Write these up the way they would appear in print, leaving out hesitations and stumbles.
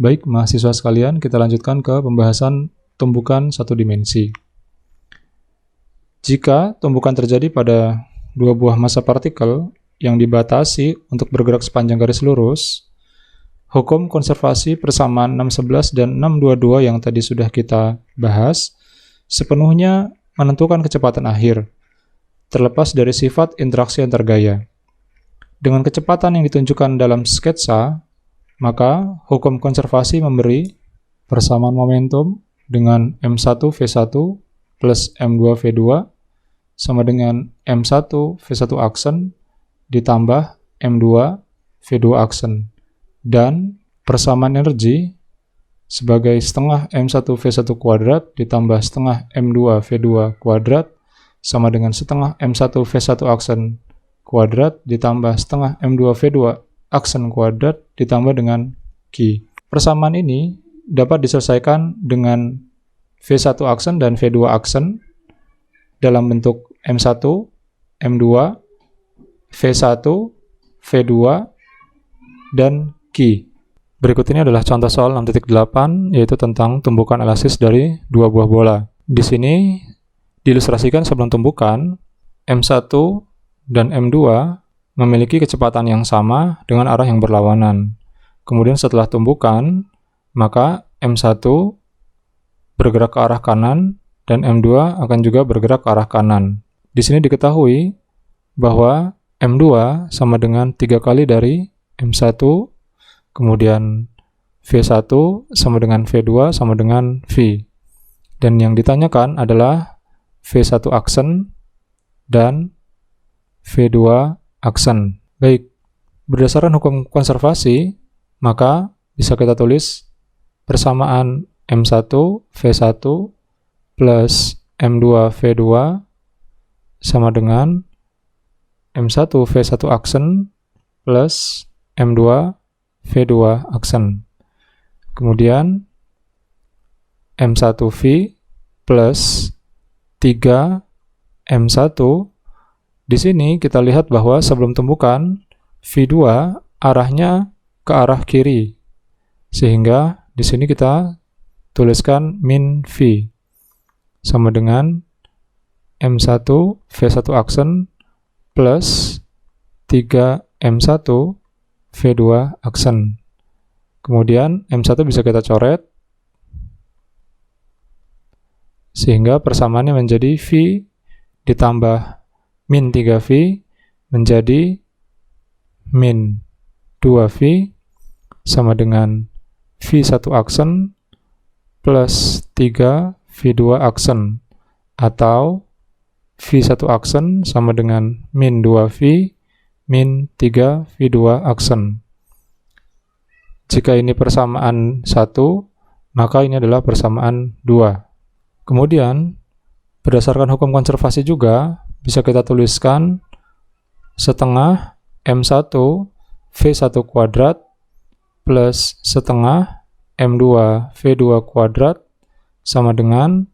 Baik, mahasiswa sekalian, kita lanjutkan ke pembahasan tumbukan satu dimensi. Jika tumbukan terjadi pada dua buah massa partikel yang dibatasi untuk bergerak sepanjang garis lurus, hukum konservasi persamaan 611 dan 622 yang tadi sudah kita bahas sepenuhnya menentukan kecepatan akhir, terlepas dari sifat interaksi antar gaya. Dengan kecepatan yang ditunjukkan dalam sketsa, maka hukum konservasi memberi persamaan momentum dengan M1V1 plus M2V2 sama dengan M1V1 aksen ditambah M2V2 aksen. Dan persamaan energi sebagai setengah M1V1 kuadrat ditambah setengah M2V2 kuadrat sama dengan setengah M1V1 aksen kuadrat ditambah setengah M2V2 aksen kuadrat ditambah dengan Q. Persamaan ini dapat diselesaikan dengan V1 aksen dan V2 aksen dalam bentuk M1, M2, V1, V2, dan Q. Berikut ini adalah contoh soal 6.8, yaitu tentang tumbukan elastis dari dua buah bola. Di sini diilustrasikan sebelum tumbukan, M1 dan M2 memiliki kecepatan yang sama dengan arah yang berlawanan. Kemudian setelah tumbukan, maka M1 bergerak ke arah kanan dan M2 akan juga bergerak ke arah kanan. Di sini diketahui bahwa M2 sama dengan 3 kali dari M1, kemudian V1 sama dengan V2 sama dengan V. Dan yang ditanyakan adalah V1 aksen dan V2 aksen. Baik, berdasarkan hukum konservasi, maka bisa kita tulis persamaan M1 V1 plus M2 V2 sama dengan M1 V1 aksen plus M2 V2 aksen. Kemudian M1V plus 3 M1. Di sini kita lihat bahwa sebelum tumbukan V2 arahnya ke arah kiri. Sehingga di sini kita tuliskan min V sama dengan M1 V1 aksen plus 3 M1 V2 aksen. Kemudian M1 bisa kita coret sehingga persamaannya menjadi V ditambah min 3V menjadi min 2V sama dengan V1 aksen plus 3 V2 aksen, atau V1 aksen sama dengan min 2V min 3 V2 aksen. Jika ini persamaan 1, maka ini adalah persamaan 2. Kemudian, berdasarkan hukum konservasi juga, bisa kita tuliskan setengah M1 V1 kuadrat plus setengah M2 V2 kuadrat sama dengan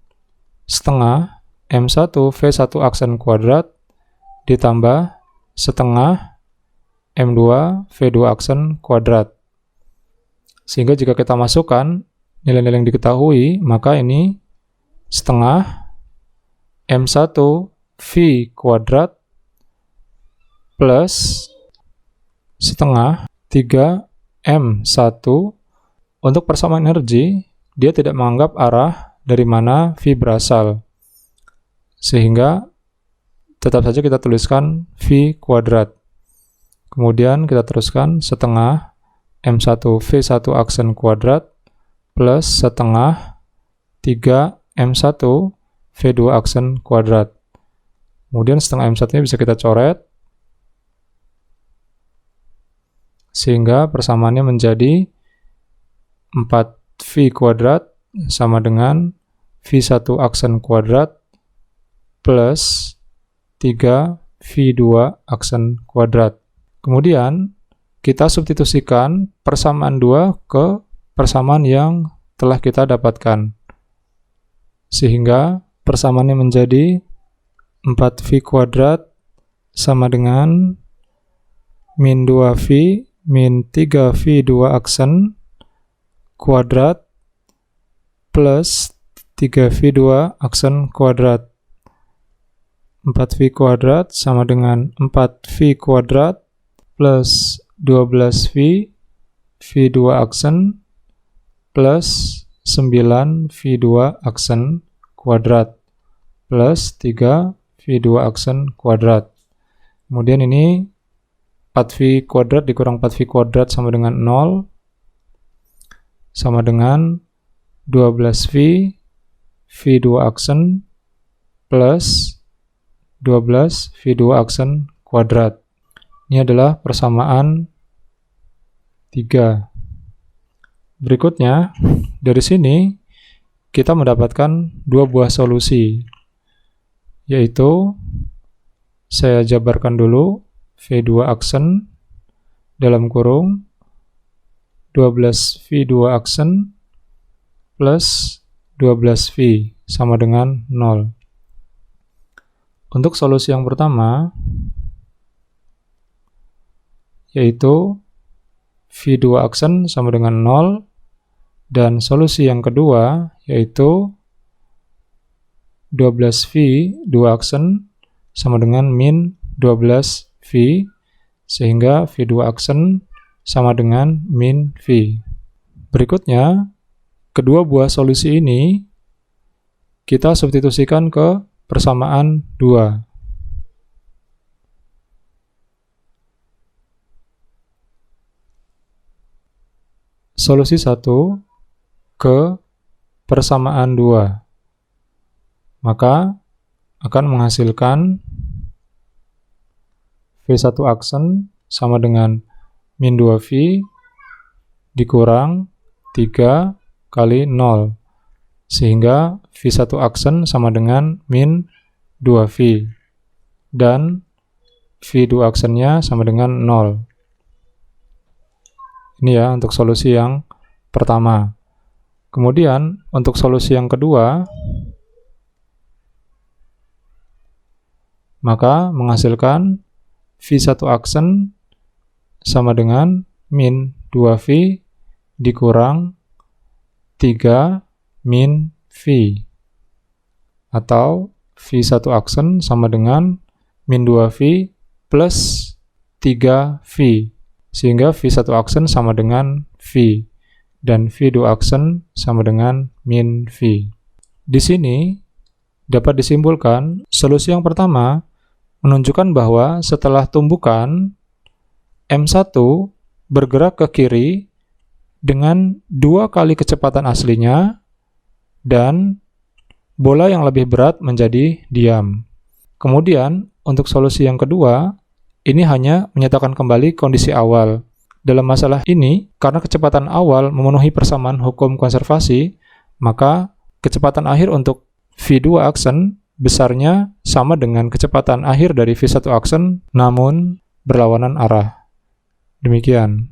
setengah M1 V1 aksen kuadrat ditambah setengah M2 V2 aksen kuadrat. Sehingga jika kita masukkan nilai-nilai yang diketahui, maka ini setengah M1 V kuadrat plus setengah 3M1. Untuk persamaan energi, dia tidak menganggap arah dari mana V berasal. Sehingga tetap saja kita tuliskan V kuadrat. Kemudian kita teruskan setengah M1 V1 aksen kuadrat plus setengah 3M1 V2 aksen kuadrat. Kemudian setengah M1-nya bisa kita coret sehingga persamaannya menjadi 4V kuadrat sama dengan V1 aksen kuadrat plus 3V2 aksen kuadrat. Kemudian kita substitusikan persamaan 2 ke persamaan yang telah kita dapatkan. Sehingga persamaannya menjadi 4V kuadrat sama dengan min 2V min 3V2 aksen kuadrat plus 3V2 aksen kuadrat. 4V kuadrat sama dengan 4V kuadrat plus 12V V2 aksen plus 9V2 aksen kuadrat plus 3V2 aksen kuadrat. Kemudian ini 4V kuadrat dikurang 4V kuadrat sama dengan 0, sama dengan 12V V2 aksen plus 12 V2 aksen kuadrat. Ini adalah persamaan 3. Berikutnya, dari sini kita mendapatkan dua buah solusi, yaitu saya jabarkan dulu V2 aksen dalam kurung 12 V2 aksen plus 12V sama dengan 0. Untuk solusi yang pertama, yaitu V2 aksen sama dengan 0, dan solusi yang kedua, yaitu 12V 2 aksen sama dengan min 12V, sehingga V2 aksen sama dengan min V. Berikutnya, kedua buah solusi ini kita substitusikan ke persamaan 2. Solusi 1 ke persamaan 2. Maka akan menghasilkan V1 aksen sama dengan min 2V dikurang 3 kali 0, sehingga V1 aksen sama dengan min 2V, dan V2 aksennya sama dengan 0. Ini ya untuk solusi yang pertama. Kemudian untuk solusi yang kedua, maka menghasilkan V1 aksen sama dengan min 2V dikurang 3 min V, atau V1 aksen sama dengan min 2V plus 3V, sehingga V1 aksen sama dengan V, dan V2 aksen sama dengan min V. Di sini dapat disimpulkan, solusi yang pertama menunjukkan bahwa setelah tumbukan M1 bergerak ke kiri dengan 2 kali kecepatan aslinya, dan bola yang lebih berat menjadi diam. Kemudian, untuk solusi yang kedua, ini hanya menyatakan kembali kondisi awal. Dalam masalah ini, karena kecepatan awal memenuhi persamaan hukum konservasi, maka kecepatan akhir untuk V2 aksen besarnya sama dengan kecepatan akhir dari V1 aksen, namun berlawanan arah. Demikian.